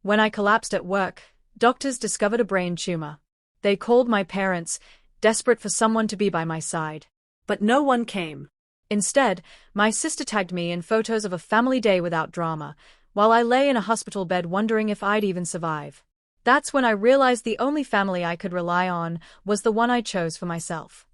When I collapsed at work, doctors discovered a brain tumor. They called my parents, desperate for someone to be by my side. But no one came. Instead, my sister tagged me in photos of a family day without drama, while I lay in a hospital bed wondering if I'd even survive. That's when I realized the only family I could rely on was the one I chose for myself.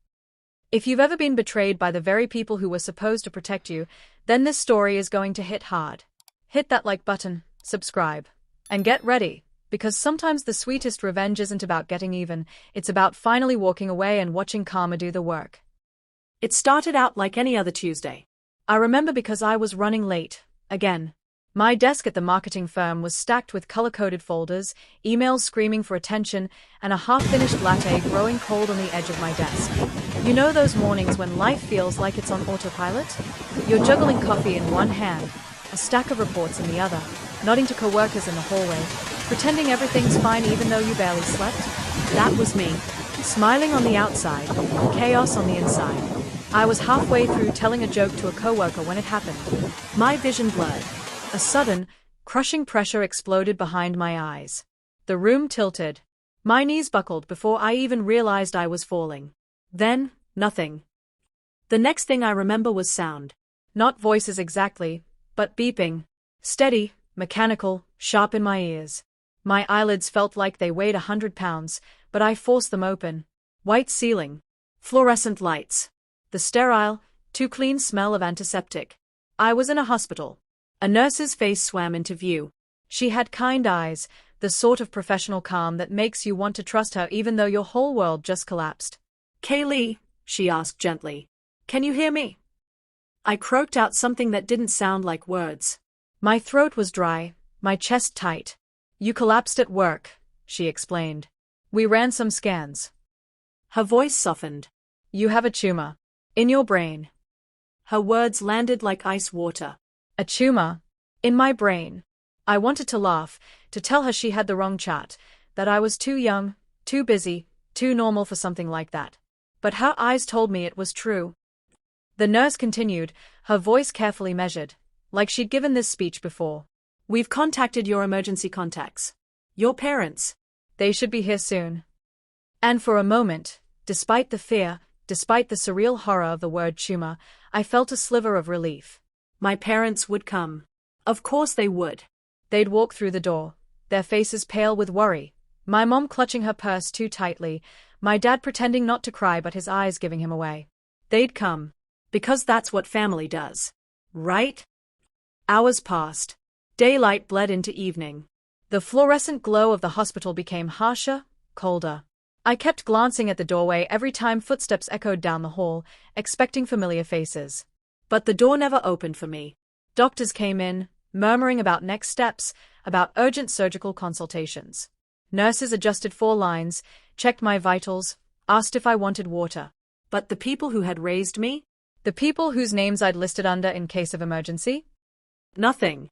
If you've ever been betrayed by the very people who were supposed to protect you, then this story is going to hit hard. Hit that like button, subscribe, and get ready, because sometimes the sweetest revenge isn't about getting even, it's about finally walking away and watching karma do the work. It started out like any other Tuesday. I remember because I was running late, again. My desk at the marketing firm was stacked with color-coded folders, emails screaming for attention, and a half-finished latte growing cold on the edge of my desk. You know those mornings when life feels like it's on autopilot? You're juggling coffee in one hand, a stack of reports in the other, nodding to coworkers in the hallway, pretending everything's fine even though you barely slept. That was me. Smiling on the outside, chaos on the inside. I was halfway through telling a joke to a coworker when it happened. My vision blurred. A sudden, crushing pressure exploded behind my eyes. The room tilted. My knees buckled before I even realized I was falling. Then, nothing. The next thing I remember was sound. Not voices exactly, but beeping. Steady, mechanical, sharp in my ears. My eyelids felt like they weighed 100 pounds, but I forced them open. White ceiling. Fluorescent lights. The sterile, too clean smell of antiseptic. I was in a hospital. A nurse's face swam into view. She had kind eyes, the sort of professional calm that makes you want to trust her even though your whole world just collapsed. "Kaylee," she asked gently. "Can you hear me?" I croaked out something that didn't sound like words. My throat was dry, my chest tight. "You collapsed at work," she explained. "We ran some scans." Her voice softened. "You have a tumor. In your brain." Her words landed like ice water. A tumor? In my brain. I wanted to laugh, to tell her she had the wrong chat, that I was too young, too busy, too normal for something like that. But her eyes told me it was true. The nurse continued, her voice carefully measured, like she'd given this speech before. "We've contacted your emergency contacts. Your parents. They should be here soon." And for a moment, despite the fear, despite the surreal horror of the word tumor, I felt a sliver of relief. My parents would come. Of course they would. They'd walk through the door, their faces pale with worry, my mom clutching her purse too tightly, my dad pretending not to cry but his eyes giving him away. They'd come. Because that's what family does. Right? Hours passed. Daylight bled into evening. The fluorescent glow of the hospital became harsher, colder. I kept glancing at the doorway every time footsteps echoed down the hall, expecting familiar faces. But the door never opened for me. Doctors came in, murmuring about next steps, about urgent surgical consultations. Nurses adjusted 4 lines, checked my vitals, asked if I wanted water. But the people who had raised me? The people whose names I'd listed under in case of emergency? Nothing.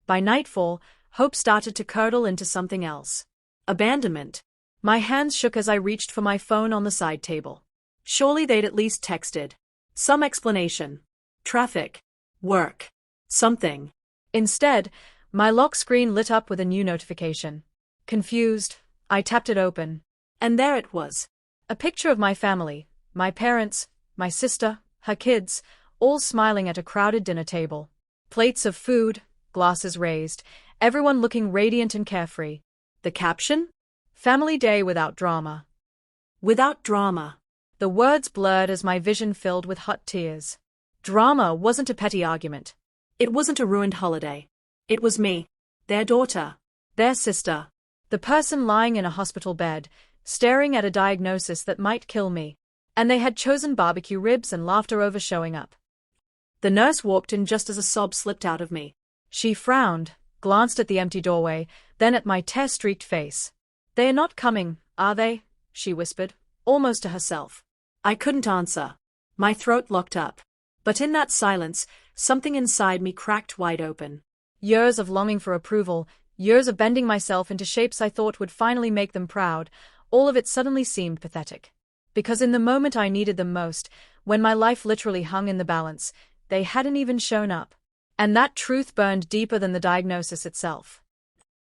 By nightfall, hope started to curdle into something else. Abandonment. My hands shook as I reached for my phone on the side table. Surely they'd at least texted. Some explanation. Traffic. Work. Something. Instead, my lock screen lit up with a new notification. Confused, I tapped it open. And there it was. A picture of my family, my parents, my sister, her kids, all smiling at a crowded dinner table. Plates of food, glasses raised, everyone looking radiant and carefree. The caption? Family day without drama. Without drama. The words blurred as my vision filled with hot tears. Drama wasn't a petty argument. It wasn't a ruined holiday. It was me, their daughter, their sister, the person lying in a hospital bed, staring at a diagnosis that might kill me. And they had chosen barbecue ribs and laughter over showing up. The nurse walked in just as a sob slipped out of me. She frowned, glanced at the empty doorway, then at my tear-streaked face. "They are not coming, are they?" she whispered, almost to herself. I couldn't answer. My throat locked up. But in that silence, something inside me cracked wide open. Years of longing for approval, years of bending myself into shapes I thought would finally make them proud, all of it suddenly seemed pathetic. Because in the moment I needed them most, when my life literally hung in the balance, they hadn't even shown up. And that truth burned deeper than the diagnosis itself.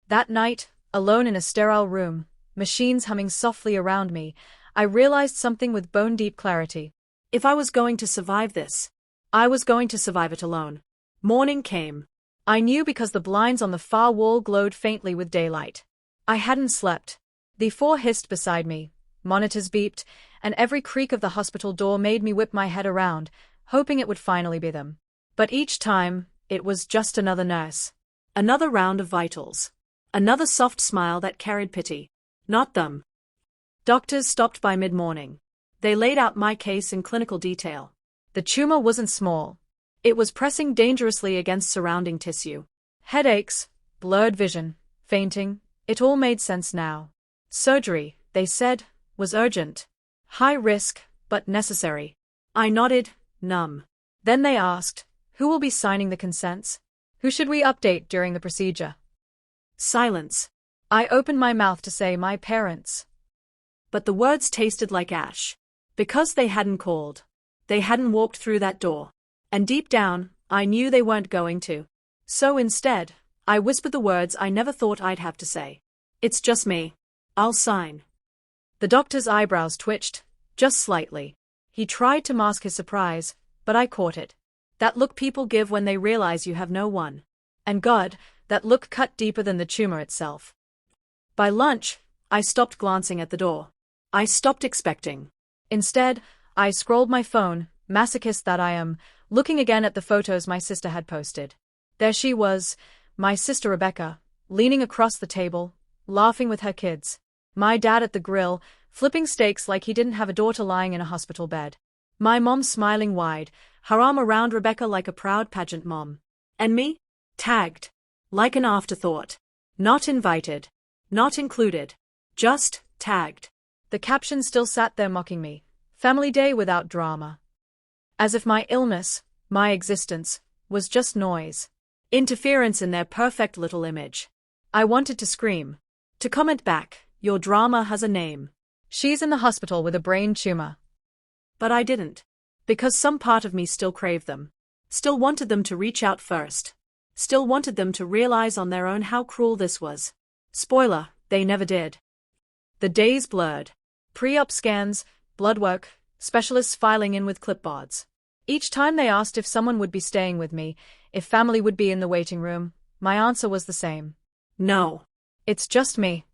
That night, alone in a sterile room, machines humming softly around me, I realized something with bone-deep clarity. If I was going to survive this, I was going to survive it alone. Morning came. I knew because the blinds on the far wall glowed faintly with daylight. I hadn't slept. The four hissed beside me, monitors beeped, and every creak of the hospital door made me whip my head around, hoping it would finally be them. But each time, it was just another nurse. Another round of vitals. Another soft smile that carried pity. Not them. Doctors stopped by mid-morning. They laid out my case in clinical detail. The tumor wasn't small. It was pressing dangerously against surrounding tissue. Headaches, blurred vision, fainting, it all made sense now. Surgery, they said, was urgent. High risk, but necessary. I nodded, numb. Then they asked, who will be signing the consents? Who should we update during the procedure? Silence. I opened my mouth to say my parents. But the words tasted like ash. Because they hadn't called. They hadn't walked through that door. And deep down, I knew they weren't going to. So instead, I whispered the words I never thought I'd have to say. It's just me. I'll sign. The doctor's eyebrows twitched, just slightly. He tried to mask his surprise, but I caught it. That look people give when they realize you have no one. And God, that look cut deeper than the tumor itself. By lunch, I stopped glancing at the door. I stopped expecting. Instead, I scrolled my phone, masochist that I am, looking again at the photos my sister had posted. There she was, my sister Rebecca, leaning across the table, laughing with her kids. My dad at the grill, flipping steaks like he didn't have a daughter lying in a hospital bed. My mom smiling wide, her arm around Rebecca like a proud pageant mom. And me? Tagged. Like an afterthought. Not invited. Not included. Just tagged. The caption still sat there mocking me. Family day without drama. As if my illness, my existence, was just noise. Interference in their perfect little image. I wanted to scream. To comment back, your drama has a name. She's in the hospital with a brain tumor. But I didn't. Because some part of me still craved them. Still wanted them to reach out first. Still wanted them to realize on their own how cruel this was. Spoiler, they never did. The days blurred. Pre-op scans, blood work, specialists filing in with clipboards. Each time they asked if someone would be staying with me, if family would be in the waiting room, my answer was the same. No. It's just me.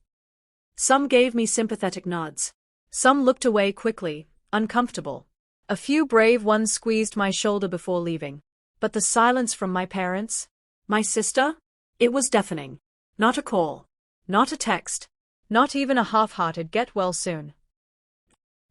Some gave me sympathetic nods. Some looked away quickly, uncomfortable. A few brave ones squeezed my shoulder before leaving. But the silence from my parents? My sister? It was deafening. Not a call. Not a text. Not even a half-hearted get well soon.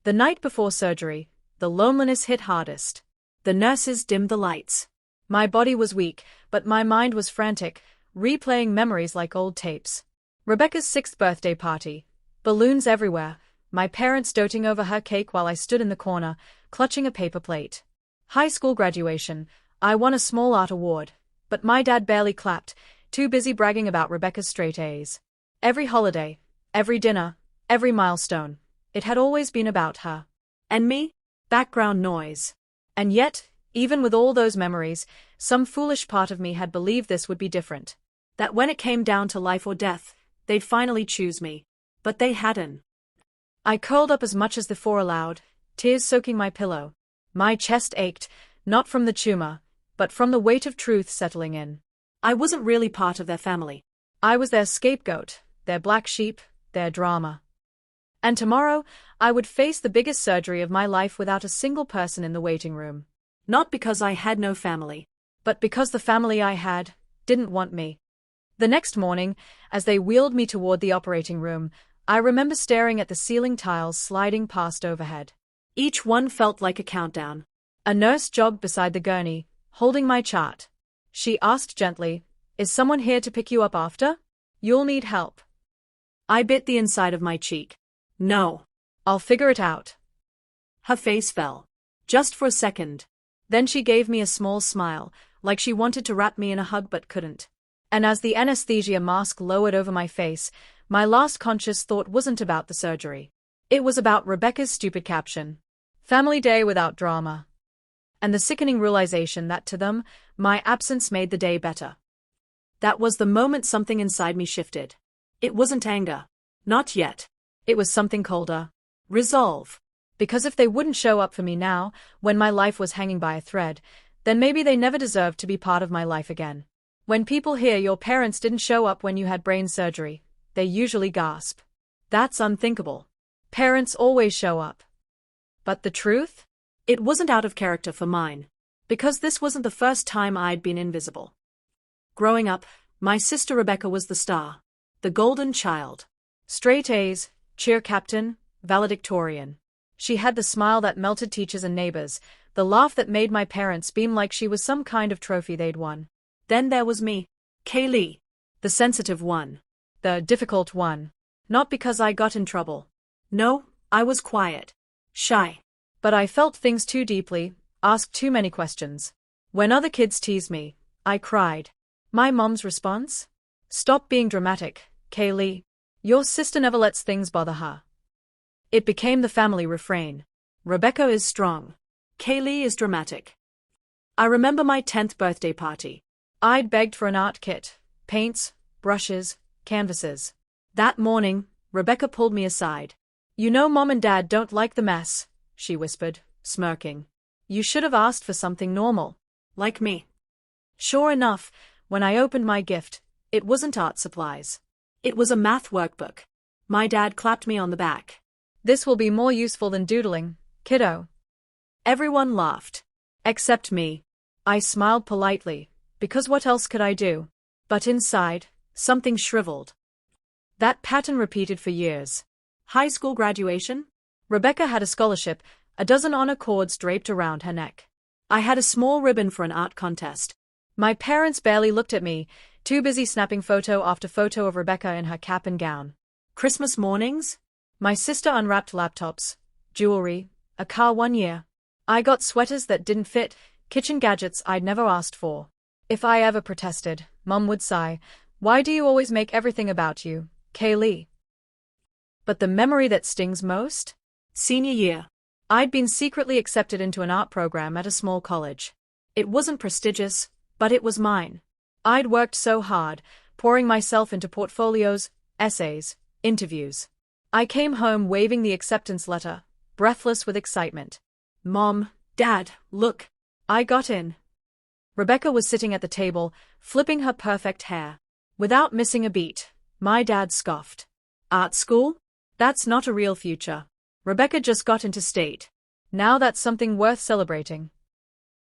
The night before surgery, the loneliness hit hardest. The nurses dimmed the lights. My body was weak, but my mind was frantic, replaying memories like old tapes. Rebecca's 6th birthday party. Balloons everywhere, my parents doting over her cake while I stood in the corner, clutching a paper plate. High school graduation, I won a small art award, but my dad barely clapped, too busy bragging about Rebecca's straight A's. Every holiday, every dinner, every milestone, it had always been about her. And me? Background noise. And yet, even with all those memories, some foolish part of me had believed this would be different. That when it came down to life or death, they'd finally choose me. But they hadn't. I curled up as much as the four allowed, tears soaking my pillow. My chest ached, not from the tumor, but from the weight of truth settling in. I wasn't really part of their family. I was their scapegoat, their black sheep, their drama. And tomorrow, I would face the biggest surgery of my life without a single person in the waiting room. Not because I had no family, but because the family I had didn't want me. The next morning, as they wheeled me toward the operating room, I remember staring at the ceiling tiles sliding past overhead. Each one felt like a countdown. A nurse jogged beside the gurney, holding my chart. She asked gently, "Is someone here to pick you up after? You'll need help." I bit the inside of my cheek. No. I'll figure it out. Her face fell. Just for a second. Then she gave me a small smile, like she wanted to wrap me in a hug but couldn't. And as the anesthesia mask lowered over my face, my last conscious thought wasn't about the surgery. It was about Rebecca's stupid caption. Family day without drama. And the sickening realization that to them, my absence made the day better. That was the moment something inside me shifted. It wasn't anger. Not yet. It was something colder. Resolve. Because if they wouldn't show up for me now, when my life was hanging by a thread, then maybe they never deserved to be part of my life again. When people hear your parents didn't show up when you had brain surgery, they usually gasp. That's unthinkable. Parents always show up. But the truth? It wasn't out of character for mine. Because this wasn't the first time I'd been invisible. Growing up, my sister Rebecca was the star. The golden child. Straight A's, cheer captain, valedictorian. She had the smile that melted teachers and neighbors, the laugh that made my parents beam like she was some kind of trophy they'd won. Then there was me, Kaylee. The sensitive one. The difficult one. Not because I got in trouble. No, I was quiet. Shy. But I felt things too deeply, asked too many questions. When other kids teased me, I cried. My mom's response? Stop being dramatic, Kaylee. Your sister never lets things bother her. It became the family refrain. Rebecca is strong. Kaylee is dramatic. I remember my 10th birthday party. I'd begged for an art kit, paints, brushes, canvases. That morning, Rebecca pulled me aside. You know Mom and Dad don't like the mess, she whispered, smirking. You should have asked for something normal. Like me. Sure enough, when I opened my gift, it wasn't art supplies. It was a math workbook. My dad clapped me on the back. This will be more useful than doodling, kiddo. Everyone laughed. Except me. I smiled politely, because what else could I do? But inside, something shriveled. That pattern repeated for years. High school graduation? Rebecca had a scholarship, a dozen honor cords draped around her neck. I had a small ribbon for an art contest. My parents barely looked at me, too busy snapping photo after photo of Rebecca in her cap and gown. Christmas mornings? My sister unwrapped laptops, jewelry, a car one year. I got sweaters that didn't fit, kitchen gadgets I'd never asked for. If I ever protested, Mum would sigh, why do you always make everything about you, Kaylee? But the memory that stings most? Senior year. I'd been secretly accepted into an art program at a small college. It wasn't prestigious, but it was mine. I'd worked so hard, pouring myself into portfolios, essays, interviews. I came home waving the acceptance letter, breathless with excitement. Mom, Dad, look. I got in. Rebecca was sitting at the table, flipping her perfect hair. Without missing a beat, my dad scoffed. Art school? That's not a real future. Rebecca just got into state. Now that's something worth celebrating.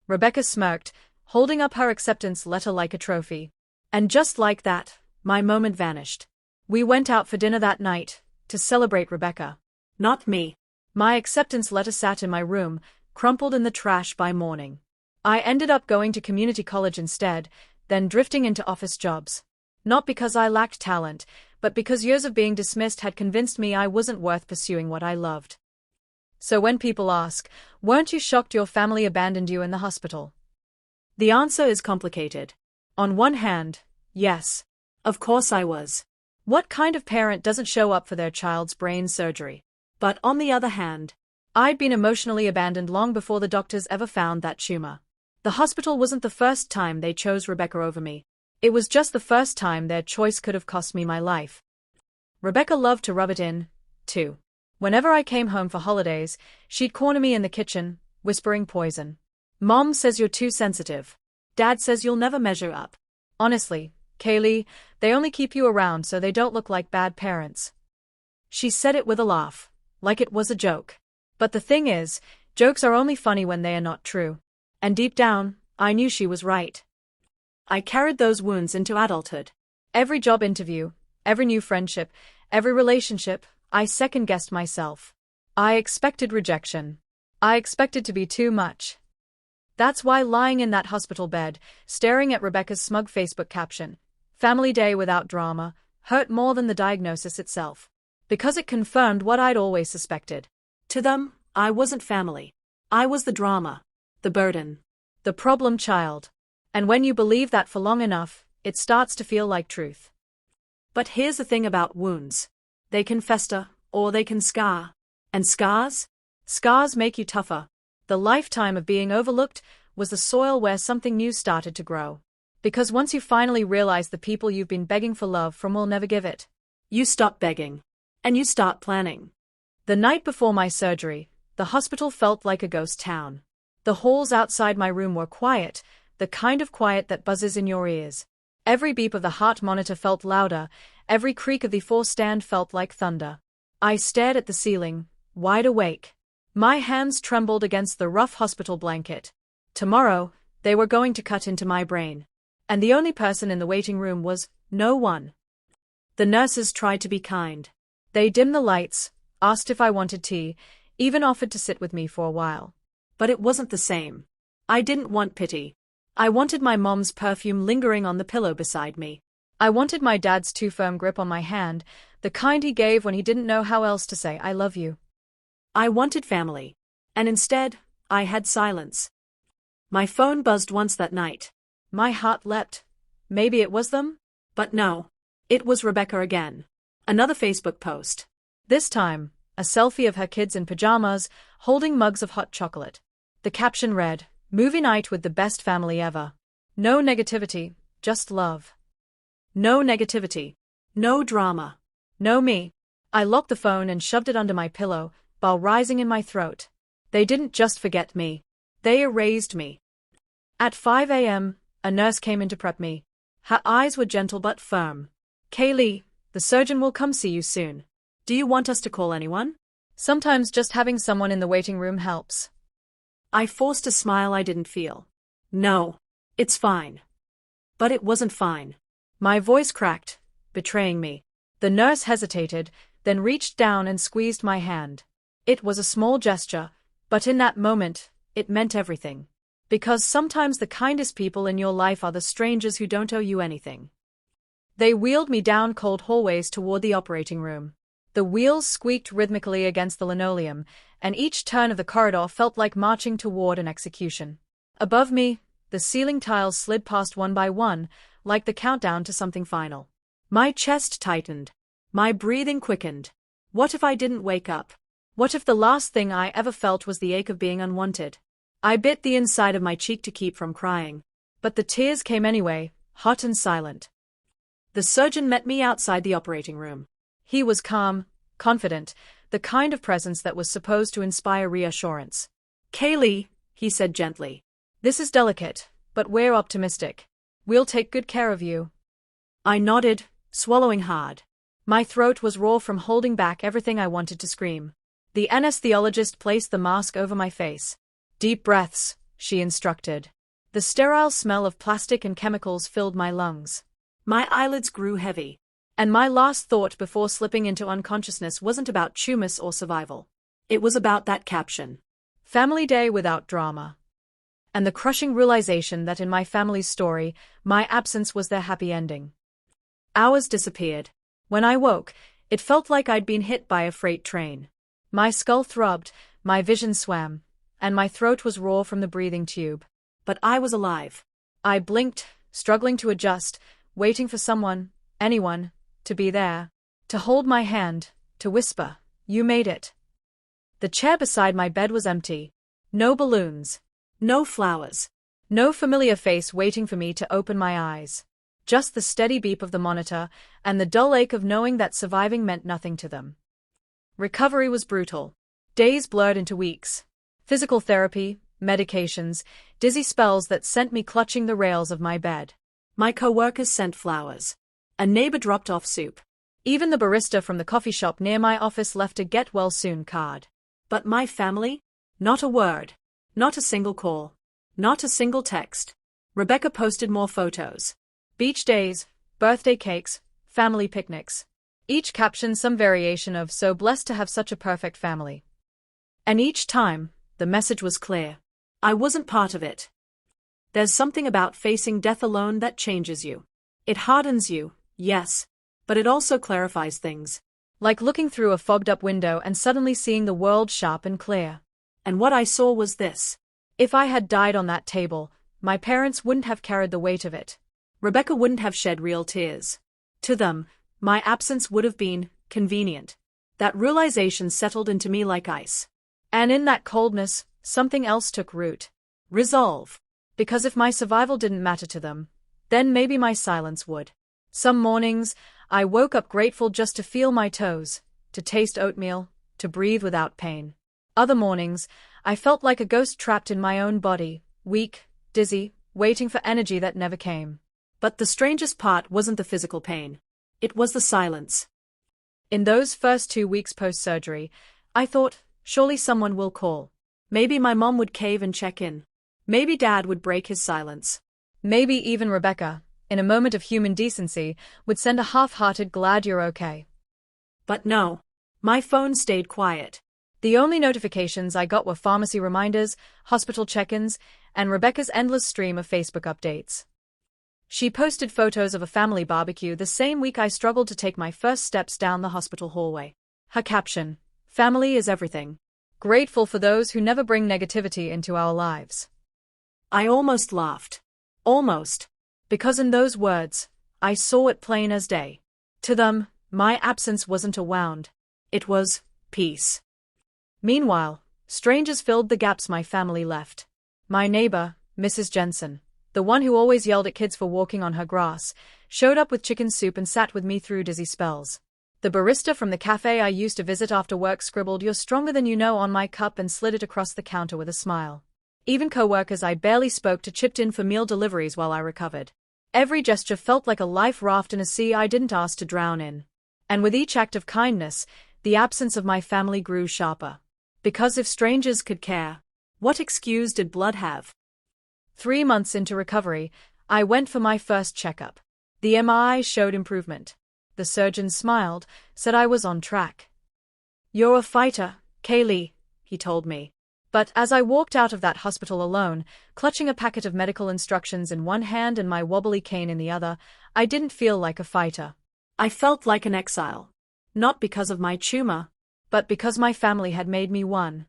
Rebecca smirked, holding up her acceptance letter like a trophy. And just like that, my moment vanished. We went out for dinner that night, to celebrate Rebecca. Not me. My acceptance letter sat in my room, crumpled in the trash by morning. I ended up going to community college instead, then drifting into office jobs. Not because I lacked talent, but because years of being dismissed had convinced me I wasn't worth pursuing what I loved. So when people ask, weren't you shocked your family abandoned you in the hospital? The answer is complicated. On one hand, yes. Of course I was. What kind of parent doesn't show up for their child's brain surgery? But on the other hand, I'd been emotionally abandoned long before the doctors ever found that tumor. The hospital wasn't the first time they chose Rebecca over me. It was just the first time their choice could have cost me my life. Rebecca loved to rub it in, too. Whenever I came home for holidays, she'd corner me in the kitchen, whispering poison. Mom says you're too sensitive. Dad says you'll never measure up. Honestly, Kaylee, they only keep you around so they don't look like bad parents. She said it with a laugh, like it was a joke. But the thing is, jokes are only funny when they are not true. And deep down, I knew she was right. I carried those wounds into adulthood. Every job interview, every new friendship, every relationship, I second-guessed myself. I expected rejection. I expected to be too much. That's why lying in that hospital bed, staring at Rebecca's smug Facebook caption, "Family Day without drama," hurt more than the diagnosis itself. Because it confirmed what I'd always suspected. To them, I wasn't family. I was the drama, the burden, the problem child. And when you believe that for long enough, it starts to feel like truth. But here's the thing about wounds. They can fester, or they can scar. And scars? Scars make you tougher. The lifetime of being overlooked was the soil where something new started to grow. Because once you finally realize the people you've been begging for love from will never give it. You stop begging. And you start planning. The night before my surgery, the hospital felt like a ghost town. The halls outside my room were quiet, the kind of quiet that buzzes in your ears. Every beep of the heart monitor felt louder, every creak of the force stand felt like thunder. I stared at the ceiling, wide awake. My hands trembled against the rough hospital blanket. Tomorrow, they were going to cut into my brain. And the only person in the waiting room was no one. The nurses tried to be kind. They dimmed the lights, asked if I wanted tea, even offered to sit with me for a while. But it wasn't the same. I didn't want pity. I wanted my mom's perfume lingering on the pillow beside me. I wanted my dad's too firm grip on my hand, the kind he gave when he didn't know how else to say I love you. I wanted family. And instead, I had silence. My phone buzzed once that night. My heart leapt. Maybe it was them? But no. It was Rebecca again. Another Facebook post. This time, a selfie of her kids in pajamas, holding mugs of hot chocolate. The caption read, "Movie night with the best family ever. No negativity, just love." No negativity. No drama. No me. I locked the phone and shoved it under my pillow, bile rising in my throat. They didn't just forget me. They erased me. At 5 a.m., a nurse came in to prep me. Her eyes were gentle but firm. "Kaylee, the surgeon will come see you soon. Do you want us to call anyone?" Sometimes just having someone in the waiting room helps. I forced a smile I didn't feel. No. It's fine. But it wasn't fine. My voice cracked, betraying me. The nurse hesitated, then reached down and squeezed my hand. It was a small gesture, but in that moment, it meant everything. Because sometimes the kindest people in your life are the strangers who don't owe you anything. They wheeled me down cold hallways toward the operating room. The wheels squeaked rhythmically against the linoleum, and each turn of the corridor felt like marching toward an execution. Above me, the ceiling tiles slid past one by one, like the countdown to something final. My chest tightened. My breathing quickened. What if I didn't wake up? What if the last thing I ever felt was the ache of being unwanted? I bit the inside of my cheek to keep from crying. But the tears came anyway, hot and silent. The surgeon met me outside the operating room. He was calm, confident, the kind of presence that was supposed to inspire reassurance. "Kaylee," he said gently. "This is delicate, but we're optimistic. We'll take good care of you." I nodded, swallowing hard. My throat was raw from holding back everything I wanted to scream. The anesthesiologist placed the mask over my face. "Deep breaths," she instructed. The sterile smell of plastic and chemicals filled my lungs. My eyelids grew heavy. And my last thought before slipping into unconsciousness wasn't about tumors or survival. It was about that caption. Family day without drama. And the crushing realization that in my family's story, my absence was their happy ending. Hours disappeared. When I woke, it felt like I'd been hit by a freight train. My skull throbbed, my vision swam, and my throat was raw from the breathing tube. But I was alive. I blinked, struggling to adjust, waiting for someone, anyone, to be there, to hold my hand, to whisper, "You made it." The chair beside my bed was empty. No balloons. No flowers. No familiar face waiting for me to open my eyes. Just the steady beep of the monitor, and the dull ache of knowing that surviving meant nothing to them. Recovery was brutal. Days blurred into weeks. Physical therapy, medications, dizzy spells that sent me clutching the rails of my bed. My coworkers sent flowers. A neighbor dropped off soup. Even the barista from the coffee shop near my office left a get-well-soon card. But my family? Not a word. Not a single call. Not a single text. Rebecca posted more photos. Beach days, birthday cakes, family picnics. Each captioned some variation of "so blessed to have such a perfect family." And each time, the message was clear. I wasn't part of it. There's something about facing death alone that changes you. It hardens you, yes, but it also clarifies things. Like looking through a fogged-up window and suddenly seeing the world sharp and clear. And what I saw was this. If I had died on that table, my parents wouldn't have carried the weight of it. Rebecca wouldn't have shed real tears. To them, my absence would have been convenient. That realization settled into me like ice. And in that coldness, something else took root. Resolve. Because if my survival didn't matter to them, then maybe my silence would. Some mornings, I woke up grateful just to feel my toes, to taste oatmeal, to breathe without pain. Other mornings, I felt like a ghost trapped in my own body, weak, dizzy, waiting for energy that never came. But the strangest part wasn't the physical pain. It was the silence. In those first 2 weeks post-surgery, I thought, surely someone will call. Maybe my mom would cave and check in. Maybe Dad would break his silence. Maybe even Rebecca, in a moment of human decency, would send a half-hearted "glad you're okay." But no. My phone stayed quiet. The only notifications I got were pharmacy reminders, hospital check-ins, and Rebecca's endless stream of Facebook updates. She posted photos of a family barbecue the same week I struggled to take my first steps down the hospital hallway. Her caption, "Family is everything. Grateful for those who never bring negativity into our lives." I almost laughed. Almost. Because in those words, I saw it plain as day. To them, my absence wasn't a wound. It was peace. Meanwhile, strangers filled the gaps my family left. My neighbor, Mrs. Jensen, the one who always yelled at kids for walking on her grass, showed up with chicken soup and sat with me through dizzy spells. The barista from the cafe I used to visit after work scribbled "You're stronger than you know" on my cup and slid it across the counter with a smile. Even co-workers I barely spoke to chipped in for meal deliveries while I recovered. Every gesture felt like a life raft in a sea I didn't ask to drown in. And with each act of kindness, the absence of my family grew sharper. Because if strangers could care, what excuse did blood have? 3 months into recovery, I went for my first checkup. The MRI showed improvement. The surgeon smiled, said I was on track. "You're a fighter, Kaylee," he told me. But as I walked out of that hospital alone, clutching a packet of medical instructions in one hand and my wobbly cane in the other, I didn't feel like a fighter. I felt like an exile. Not because of my tumor, but because my family had made me one.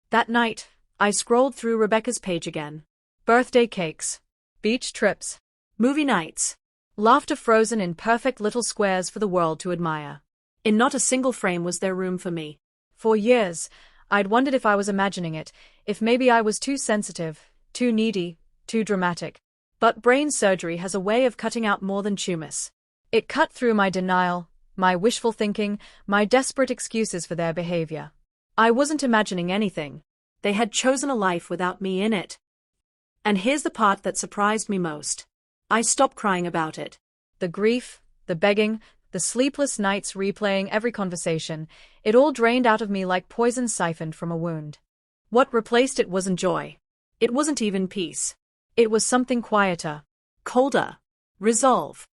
That night, I scrolled through Rebecca's page again. Birthday cakes, beach trips, movie nights, laughter frozen in perfect little squares for the world to admire. In not a single frame was there room for me. For years, I'd wondered if I was imagining it, if maybe I was too sensitive, too needy, too dramatic. But brain surgery has a way of cutting out more than tumors. It cut through my denial, my wishful thinking, my desperate excuses for their behavior. I wasn't imagining anything. They had chosen a life without me in it. And here's the part that surprised me most. I stopped crying about it. The grief, the begging, the sleepless nights replaying every conversation, it all drained out of me like poison siphoned from a wound. What replaced it wasn't joy. It wasn't even peace. It was something quieter, colder, resolve.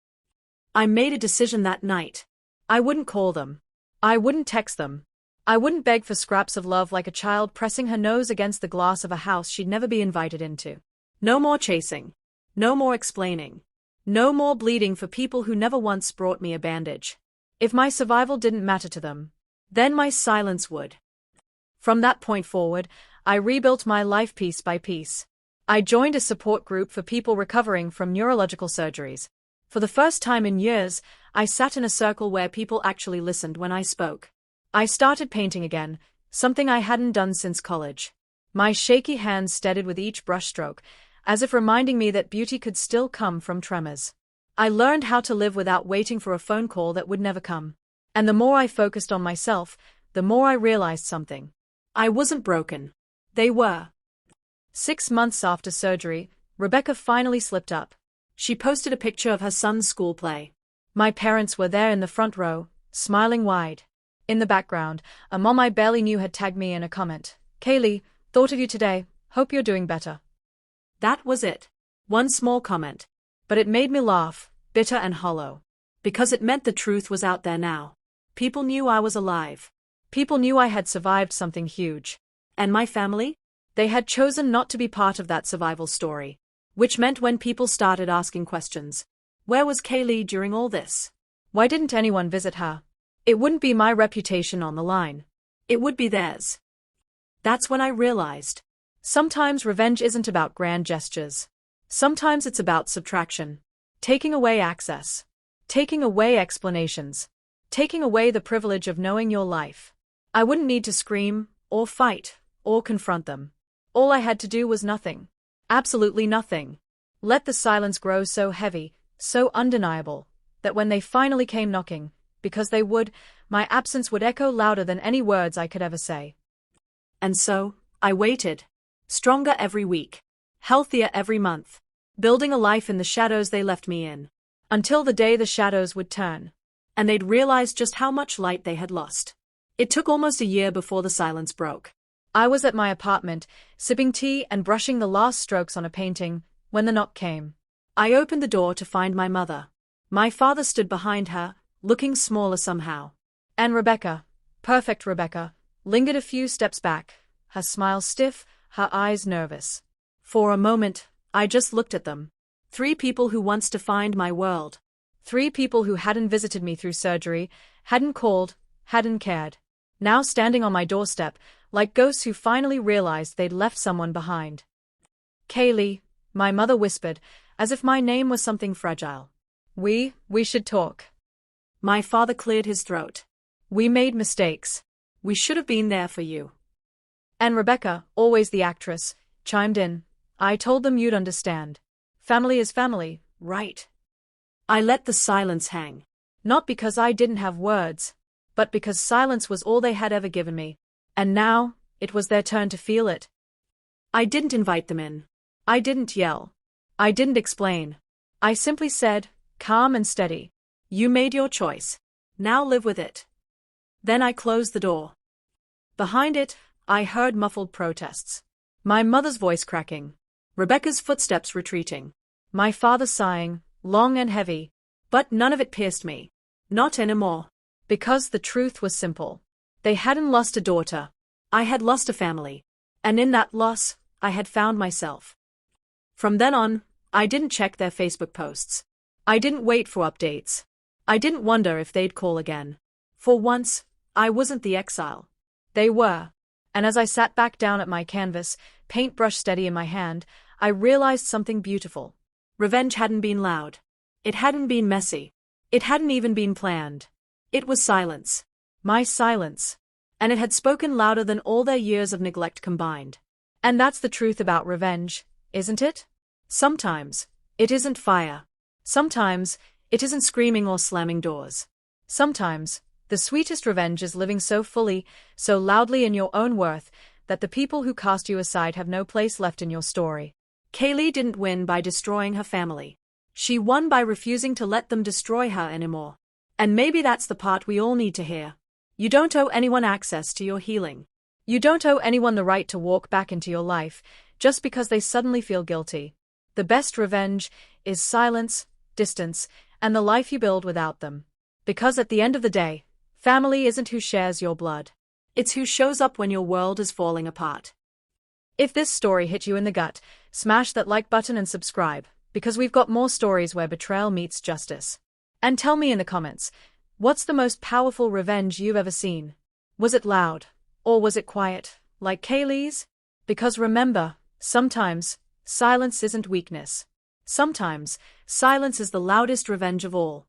I made a decision that night. I wouldn't call them. I wouldn't text them. I wouldn't beg for scraps of love like a child pressing her nose against the glass of a house she'd never be invited into. No more chasing. No more explaining. No more bleeding for people who never once brought me a bandage. If my survival didn't matter to them, then my silence would. From that point forward, I rebuilt my life piece by piece. I joined a support group for people recovering from neurological surgeries. For the first time in years, I sat in a circle where people actually listened when I spoke. I started painting again, something I hadn't done since college. My shaky hands steadied with each brushstroke, as if reminding me that beauty could still come from tremors. I learned how to live without waiting for a phone call that would never come. And the more I focused on myself, the more I realized something. I wasn't broken. They were. 6 months after surgery, Rebecca finally slipped up. She posted a picture of her son's school play. My parents were there in the front row, smiling wide. In the background, a mom I barely knew had tagged me in a comment. "Kaylee, thought of you today, hope you're doing better." That was it. One small comment. But it made me laugh, bitter and hollow. Because it meant the truth was out there now. People knew I was alive. People knew I had survived something huge. And my family? They had chosen not to be part of that survival story. Which meant when people started asking questions, where was Kaylee during all this? Why didn't anyone visit her? It wouldn't be my reputation on the line. It would be theirs. That's when I realized. Sometimes revenge isn't about grand gestures. Sometimes it's about subtraction. Taking away access. Taking away explanations. Taking away the privilege of knowing your life. I wouldn't need to scream, or fight, or confront them. All I had to do was nothing. Absolutely nothing. Let the silence grow so heavy, so undeniable, that when they finally came knocking, because they would, my absence would echo louder than any words I could ever say. And so, I waited. Stronger every week. Healthier every month. Building a life in the shadows they left me in. Until the day the shadows would turn. And they'd realize just how much light they had lost. It took almost a year before the silence broke. I was at my apartment, sipping tea and brushing the last strokes on a painting, when the knock came. I opened the door to find my mother. My father stood behind her, looking smaller somehow. And Rebecca, perfect Rebecca, lingered a few steps back, her smile stiff, her eyes nervous. For a moment, I just looked at them. 3 people who once defined my world. 3 people who hadn't visited me through surgery, hadn't called, hadn't cared. Now standing on my doorstep, like ghosts who finally realized they'd left someone behind. Kaylee, my mother whispered, as if my name was something fragile. We should talk. My father cleared his throat. We made mistakes. We should have been there for you. And Rebecca, always the actress, chimed in. I told them you'd understand. Family is family, right? I let the silence hang. Not because I didn't have words, but because silence was all they had ever given me. And now, it was their turn to feel it. I didn't invite them in. I didn't yell. I didn't explain. I simply said, calm and steady. You made your choice. Now live with it. Then I closed the door. Behind it, I heard muffled protests. My mother's voice cracking. Rebecca's footsteps retreating. My father sighing, long and heavy. But none of it pierced me. Not anymore. Because the truth was simple. They hadn't lost a daughter. I had lost a family. And in that loss, I had found myself. From then on, I didn't check their Facebook posts. I didn't wait for updates. I didn't wonder if they'd call again. For once, I wasn't the exile. They were. And as I sat back down at my canvas, paintbrush steady in my hand, I realized something beautiful. Revenge hadn't been loud. It hadn't been messy. It hadn't even been planned. It was silence. My silence. And it had spoken louder than all their years of neglect combined. And that's the truth about revenge, isn't it? Sometimes, it isn't fire. Sometimes, it isn't screaming or slamming doors. Sometimes, the sweetest revenge is living so fully, so loudly in your own worth, that the people who cast you aside have no place left in your story. Kaylee didn't win by destroying her family. She won by refusing to let them destroy her anymore. And maybe that's the part we all need to hear. You don't owe anyone access to your healing. You don't owe anyone the right to walk back into your life, just because they suddenly feel guilty. The best revenge is silence, distance, and the life you build without them. Because at the end of the day, family isn't who shares your blood. It's who shows up when your world is falling apart. If this story hit you in the gut, smash that like button and subscribe, because we've got more stories where betrayal meets justice. And tell me in the comments, what's the most powerful revenge you've ever seen? Was it loud? Or was it quiet, like Kaylee's? Because remember, sometimes, silence isn't weakness. Sometimes, silence is the loudest revenge of all.